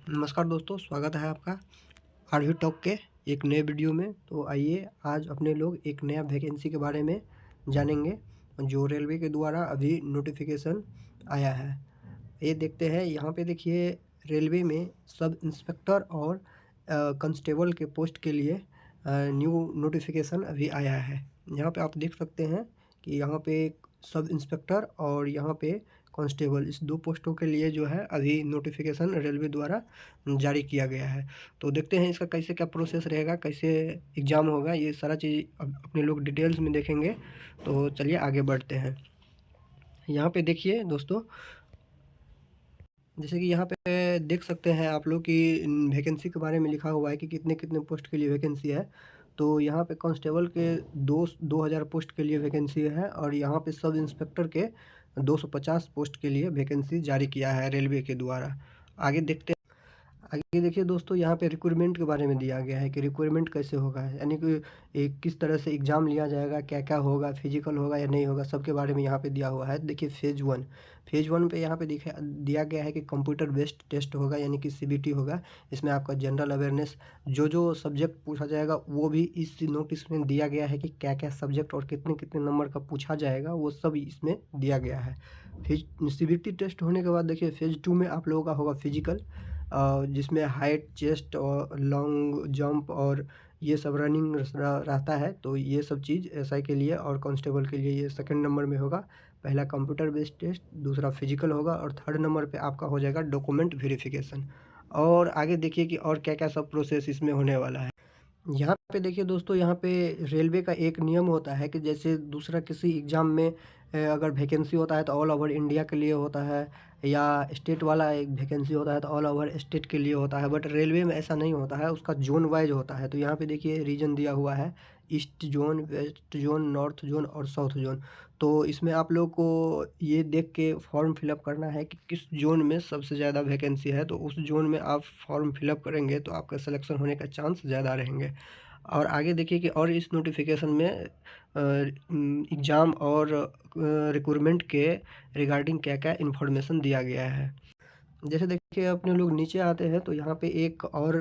नमस्कार दोस्तों, स्वागत है आपका आरवी टॉक के एक नए वीडियो में। तो आइए आज अपने लोग एक नया वैकेंसी के बारे में जानेंगे जो रेलवे के द्वारा अभी नोटिफिकेशन आया है। ये देखते हैं, यहाँ पे देखिए रेलवे में सब इंस्पेक्टर और कांस्टेबल के पोस्ट के लिए न्यू नोटिफिकेशन अभी आया है। यहाँ पे आप देख सकते हैं कि यहाँ पे सब इंस्पेक्टर और यहाँ पे कांस्टेबल, इस दो पोस्टों के लिए जो है अभी नोटिफिकेशन रेलवे द्वारा जारी किया गया है। तो देखते हैं इसका कैसे क्या प्रोसेस रहेगा, कैसे एग्ज़ाम होगा, ये सारा चीज़ अब अपने लोग डिटेल्स में देखेंगे। तो चलिए आगे बढ़ते हैं। यहाँ पे देखिए दोस्तों, जैसे कि यहाँ पे देख सकते हैं आप लोग कि वैकेंसी के बारे में लिखा हुआ है कि कितने कितने पोस्ट के लिए वैकेंसी है। तो यहाँ पे कांस्टेबल के 2000 पोस्ट के लिए वैकेंसी है और यहाँ पे सब इंस्पेक्टर के 250 पोस्ट के लिए वैकेंसी जारी किया है रेलवे के द्वारा। आगे देखते आगे देखिए दोस्तों, यहाँ पे रिक्रूटमेंट के बारे में दिया गया है कि रिक्रूटमेंट कैसे होगा, यानी कि किस तरह से एग्ज़ाम लिया जाएगा, क्या क्या होगा, फिजिकल होगा या नहीं होगा, सबके बारे में यहाँ पे दिया हुआ है। देखिए फेज़ वन पे यहाँ पे दिया गया है कि कंप्यूटर बेस्ड टेस्ट होगा, यानी कि सीबीटी होगा। इसमें आपका जनरल अवेयरनेस, जो जो सब्जेक्ट पूछा जाएगा वो भी इस नोटिस में दिया गया है कि क्या क्या सब्जेक्ट और कितने कितने नंबर का पूछा जाएगा, वो सब इसमें दिया गया है। सीबीटी टेस्ट होने के बाद देखिए फेज़ 2 में आप लोगों का होगा फिजिकल, जिसमें हाइट, चेस्ट और लॉन्ग जंप और ये सब रनिंग रहता है। तो ये सब चीज़ एसआई के लिए और कांस्टेबल के लिए ये सेकंड नंबर में होगा। पहला कंप्यूटर बेस्ड टेस्ट, दूसरा फिजिकल होगा और थर्ड नंबर पे आपका हो जाएगा डॉक्यूमेंट वेरिफिकेशन। और आगे देखिए कि और क्या क्या सब प्रोसेस इसमें होने वाला है। यहाँ पे देखिए दोस्तों, यहाँ पे रेलवे का एक नियम होता है कि जैसे दूसरा किसी एग्ज़ाम में अगर वैकेंसी होता है तो ऑल ओवर इंडिया के लिए होता है, या स्टेट वाला एक वैकेंसी होता है तो ऑल ओवर स्टेट के लिए होता है। बट रेलवे में ऐसा नहीं होता है, उसका जोन वाइज होता है। तो यहाँ पे देखिए रीजन दिया हुआ है, east zone, west zone, north zone और साउथ जोन। तो इसमें आप लोग को ये देख के फॉर्म फिलअप करना है कि किस जोन में सबसे ज़्यादा वैकेंसी है, तो उस जोन में आप फॉर्म फिलअप करेंगे तो आपका सिलेक्शन होने का चांस ज़्यादा रहेंगे। और आगे देखिए कि और इस नोटिफिकेशन में एग्ज़ाम और रिक्रूटमेंट के रिगार्डिंग क्या क्या इन्फॉर्मेशन दिया गया है। जैसे देखिए अपने लोग नीचे आते हैं तो यहाँ पे एक और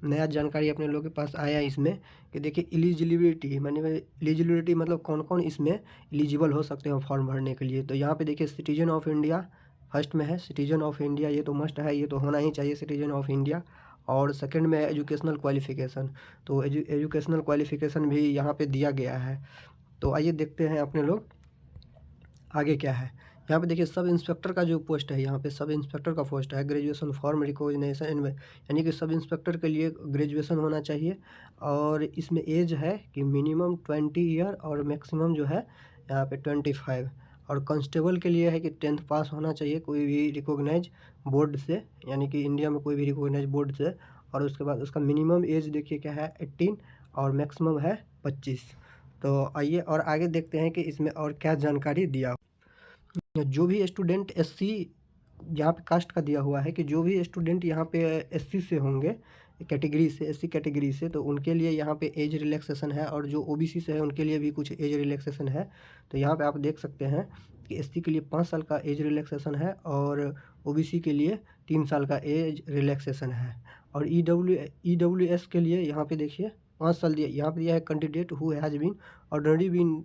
नया जानकारी अपने लोग के पास आया है इसमें कि देखिए एलिजिबिलिटी, माने एलिजिबिलिटी मतलब कौन कौन इसमें एलिजिबल हो सकते हैं फॉर्म भरने के लिए। तो यहाँ पे देखिए सिटीजन ऑफ इंडिया फर्स्ट में है, सिटीजन ऑफ इंडिया ये तो मस्ट है, ये तो होना ही चाहिए सिटीजन ऑफ इंडिया। और सेकंड में है एजुकेशनल क्वालिफ़िकेशन, तो एजुकेशनल क्वालिफ़िकेशन भी यहाँ पे दिया गया है। तो आइए देखते हैं अपने लोग आगे क्या है। यहाँ पे देखिए सब इंस्पेक्टर का जो पोस्ट है, यहाँ पे सब इंस्पेक्टर का पोस्ट है, ग्रेजुएशन फॉर्म रिकॉग्निशन इनमें, यानी कि सब इंस्पेक्टर के लिए ग्रेजुएशन होना चाहिए। और इसमें एज है कि मिनिमम 20 ईयर और मैक्सिमम जो है यहाँ पे 25। और कांस्टेबल के लिए है कि 10th पास होना चाहिए कोई भी रिकॉग्नाइज बोर्ड से, यानी कि इंडिया में कोई भी रिकॉग्नाइज बोर्ड से। और उसके बाद उसका मिनिमम एज देखिए क्या है 18 और मैक्सिमम है 25। तो आइए और आगे देखते हैं कि इसमें और क्या जानकारी दिया। जो भी स्टूडेंट एससी, यहाँ पे कास्ट का दिया हुआ है कि जो भी स्टूडेंट यहाँ पे एससी से होंगे, कैटेगरी से, एससी कैटेगरी से, तो उनके लिए यहाँ पे एज रिलैक्सेशन है। और जो ओबीसी से है उनके लिए भी कुछ एज रिलैक्सेशन है। तो यहाँ पे आप देख सकते हैं कि एससी के लिए 5 साल का एज रिलैक्सेशन है और ओबीसी के लिए 3 साल का एज रिलैक्सेशन है। और ईडब्ल्यूएस के लिए यहाँ पे देखिए 5 साल दिया, यहाँ पे दिया है candidate who has been already been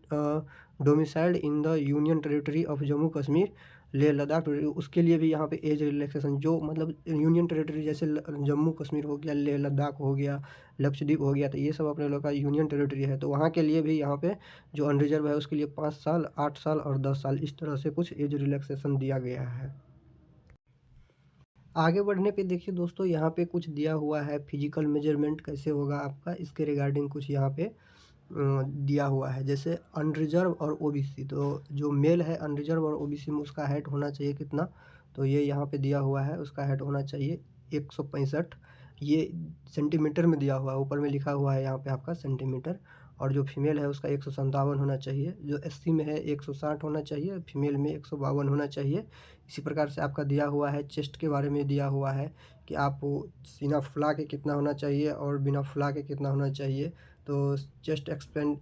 domiciled in the union territory of Jammu Kashmir, Leh Ladakh, उसके लिए भी यहाँ पे एज रिलैक्सेशन, जो मतलब यूनियन टेरिटरी जैसे जम्मू कश्मीर हो गया, लेह लद्दाख हो गया, लक्षद्वीप हो गया, तो ये सब अपने लोग का यूनियन टेरिटरी है। तो वहाँ के लिए भी यहाँ पे जो अनरिजर्व है उसके लिए 5 साल, 8 साल और 10 साल, इस तरह से कुछ एज रिलैक्सेशन दिया गया है। आगे बढ़ने पे देखिए दोस्तों, यहाँ पे कुछ दिया हुआ है फिजिकल मेजरमेंट कैसे होगा आपका, इसके रिगार्डिंग कुछ यहाँ पे दिया हुआ है। जैसे अनरिजर्व और ओबीसी, तो जो मेल है अनरिजर्व और ओबीसी में उसका हाइट होना चाहिए कितना, तो ये यहाँ पे दिया हुआ है, उसका हाइट होना चाहिए 165, ये सेंटीमीटर में दिया हुआ है, ऊपर में लिखा हुआ है यहाँ पे आपका सेंटीमीटर। और जो फीमेल है उसका 157 होना चाहिए, जो एससी में है 160 होना चाहिए, फीमेल में 152 होना चाहिए। इसी प्रकार से आपका दिया हुआ है चेस्ट के बारे में दिया हुआ है कि आप सीना फुला के कितना होना चाहिए और बिना फुला के कितना होना चाहिए। तो चेस्ट एक्सपेंड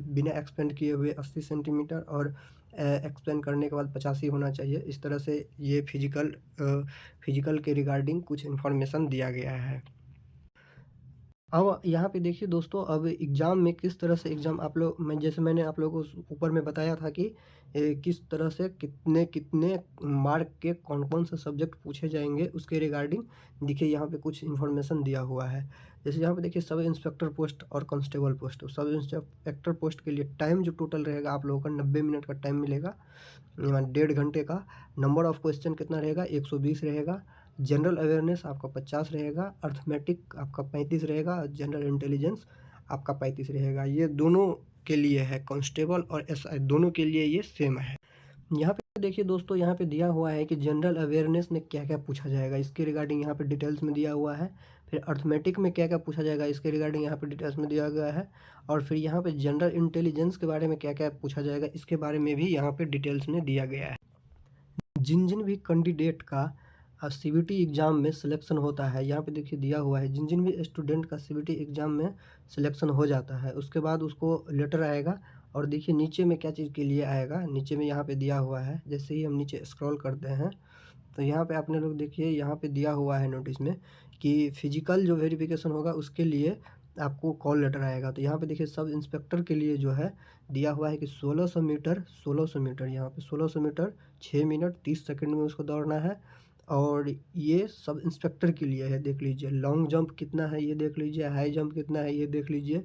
बिना एक्सपेंड किए हुए 80 सेंटीमीटर और एक्सप्लेन करने के बाद 50 ही होना चाहिए। इस तरह से ये फिजिकल के रिगार्डिंग कुछ इन्फॉर्मेशन दिया गया है। अब यहाँ पे देखिए दोस्तों, अब एग्ज़ाम में किस तरह से एग्ज़ाम आप लोग मैंने आप लोगों को ऊपर में बताया था कि किस तरह से कितने मार्क के कौन-कौन से सब्जेक्ट पूछे जाएँगे, उसके रिगार्डिंग देखिए यहाँ पे कुछ इन्फॉर्मेशन दिया हुआ है। जैसे यहाँ पे देखिए सब इंस्पेक्टर पोस्ट और कांस्टेबल पोस्ट, तो सब इंस्पेक्टर पोस्ट के लिए टाइम जो टोटल रहेगा आप लोगों का 90 मिनट का टाइम मिलेगा, 1.5 घंटे का। नंबर ऑफ क्वेश्चन कितना रहेगा, 120 रहेगा। जनरल अवेयरनेस आपका 50 रहेगा, अर्थमेटिक आपका 35 रहेगा, जनरल इंटेलिजेंस आपका 35 रहेगा। ये दोनों के लिए है, कांस्टेबल और एसआई दोनों के लिए ये सेम है। यहाँ पे देखिए दोस्तों, यहाँ पे दिया हुआ है कि जनरल अवेयरनेस में क्या-क्या पूछा जाएगा, इसके रिगार्डिंग यहाँ पे डिटेल्स में दिया हुआ है। फिर अर्थमेटिक में क्या-क्या पूछा जाएगा, इसके रिगार्डिंग यहाँ पे डिटेल्स में दिया गया है। और फिर यहाँ पे जनरल इंटेलिजेंस के बारे में क्या-क्या पूछा जाएगा, इसके बारे में भी यहाँ पे डिटेल्स में दिया गया है। जिन-जिन भी कैंडिडेट का सीबीटी एग्ज़ाम में सिलेक्शन होता है, यहाँ पे देखिए दिया हुआ है, जिन-जिन भी स्टूडेंट का सीबीटी एग्ज़ाम में सिलेक्शन हो जाता है, उसके बाद उसको लेटर आएगा। और देखिए नीचे में क्या चीज़ के लिए आएगा, नीचे में यहाँ पे दिया हुआ है। जैसे ही हम नीचे स्क्रॉल करते हैं, तो यहाँ पे आपने लोग देखिए, यहाँ पे दिया हुआ है नोटिस में कि फिजिकल जो वेरिफिकेशन होगा उसके लिए आपको कॉल लेटर आएगा। तो यहाँ पे देखिए सब इंस्पेक्टर के लिए जो है दिया हुआ है कि 1600 मीटर यहाँ पे 1600 मीटर 6 मिनट 30 सेकंड में उसको दौड़ना है। और ये सब इंस्पेक्टर के लिए है, देख लीजिए। लॉन्ग जंप कितना है ये देख लीजिए, हाई जंप कितना है ये देख लीजिए।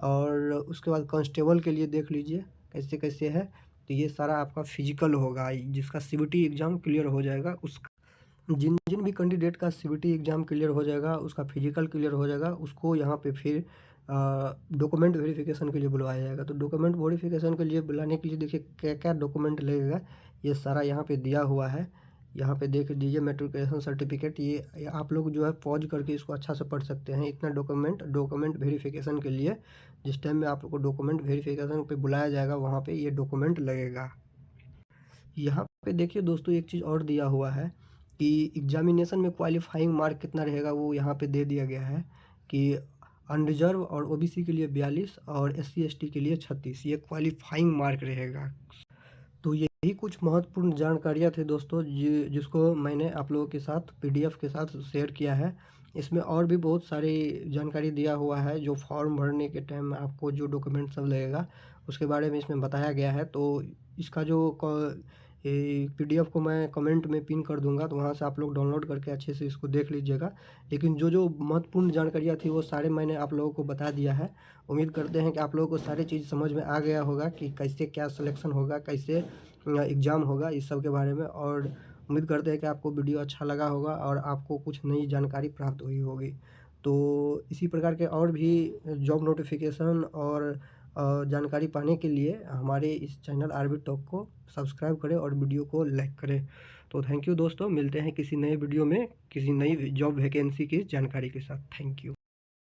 और उसके बाद कांस्टेबल के लिए देख लीजिए कैसे-कैसे है। तो ये सारा आपका फिजिकल होगा, जिसका सीबीटी एग्ज़ाम क्लियर हो जाएगा उसका, जिन-जिन भी कैंडिडेट का सीबीटी एग्ज़ाम क्लियर हो जाएगा, उसका फिजिकल क्लियर हो जाएगा, उसको यहाँ पे फिर डॉक्यूमेंट वेरिफिकेशन के लिए बुलवाया जाएगा। तो डॉक्यूमेंट वेरिफिकेशन के लिए बुलाने के लिए देखिए क्या-क्या डॉक्यूमेंट लगेगा, ये सारा यहाँ पे दिया हुआ है। यहाँ पे देख लीजिए, मैट्रिकुलेशन सर्टिफिकेट, ये आप लोग जो है पॉज़ करके इसको अच्छा से पढ़ सकते हैं। इतना डॉक्यूमेंट वेरिफिकेशन के लिए जिस टाइम में आप लोग को डॉक्यूमेंट वेरिफिकेशन पे बुलाया जाएगा, वहाँ पे ये डॉक्यूमेंट लगेगा। यहाँ पे देखिए दोस्तों, एक चीज़ और दिया हुआ है कि एग्जामिनेशन में क्वालिफाइंग मार्क कितना रहेगा, वो यहाँ पे दे दिया गया है कि अनरिजर्व और ओबीसी के लिए 42 और एससी एसटी के लिए 36, ये क्वालिफाइंग मार्क रहेगा। तो यही कुछ महत्वपूर्ण जानकारियाँ थे दोस्तों, जिसको मैंने आप लोगों के साथ पीडीएफ के साथ शेयर किया है। इसमें और भी बहुत सारी जानकारी दिया हुआ है, जो फॉर्म भरने के टाइम में आपको जो डॉक्यूमेंट सब लगेगा उसके बारे में इसमें बताया गया है। तो इसका जो पीडीएफ को मैं कमेंट में पिन कर दूंगा, तो वहाँ से आप लोग डाउनलोड करके अच्छे से इसको देख लीजिएगा। लेकिन जो जो महत्वपूर्ण जानकारियाँ थी वो सारे मैंने आप लोगों को बता दिया है। उम्मीद करते हैं कि आप लोगों को सारी चीज़ समझ में आ गया होगा कि कैसे क्या सिलेक्शन होगा, कैसे एग्ज़ाम होगा, इस सब के बारे में। और उम्मीद करते हैं कि आपको वीडियो अच्छा लगा होगा और आपको कुछ नई जानकारी प्राप्त हुई होगी। तो इसी प्रकार के और भी जॉब नोटिफिकेशन और जानकारी पाने के लिए हमारे इस चैनल आरबी टॉक को सब्सक्राइब करें और वीडियो को लाइक करें। तो थैंक यू दोस्तों, मिलते हैं किसी नए वीडियो में किसी नई जॉब वैकेंसी की जानकारी के साथ। Thank you.